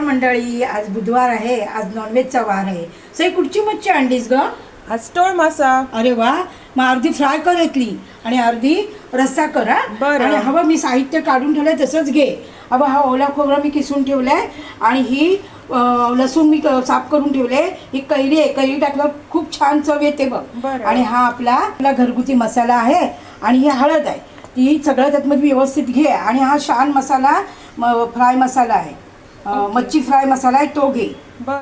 मंडळी, आज बुधवार आहे, आज नॉनव्हेजचा वार आहे. सई कुठची मच्छी आणलीस ग? आज टोळ मासा. अरे वा, मग अर्धी फ्राय कर यातली आणि अर्धी रस्सा कर. हा बरं. आणि हवं मी साहित्य काढून ठेवलंय तसंच घे. हवं हा ओला खोबरा मी किसून ठेवलाय आणि ही लसूण मी साफ करून ठेवले. ही कैरी आहे, कैरी टाकल्यावर खूप छान चव येते बघ. बरं. आणि हा आपला घरगुती मसाला आहे आणि ही हळद आहे. ती सगळं त्यातमध्ये व्यवस्थित घे. आणि हा शान मसाला फ्राय मसाला आहे, मच्छी फ्राय मसाला आहे, तो घे. बर.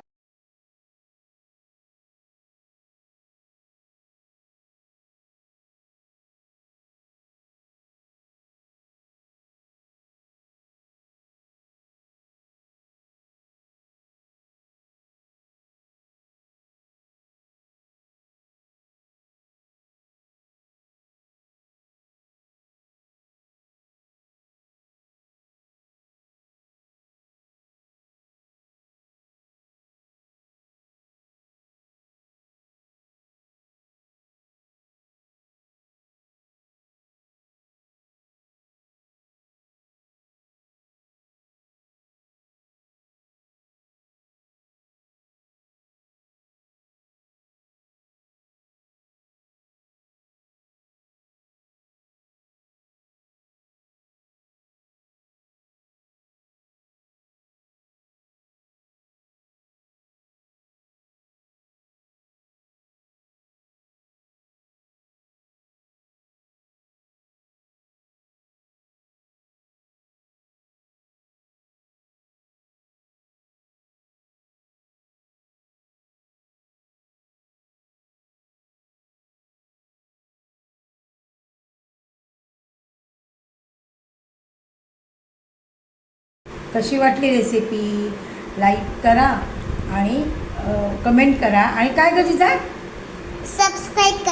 कशी वाटली रेसिपी? लाईक करा आणि कमेंट करा. आणि काय गरजेचं आहे? सबस्क्राईब करा.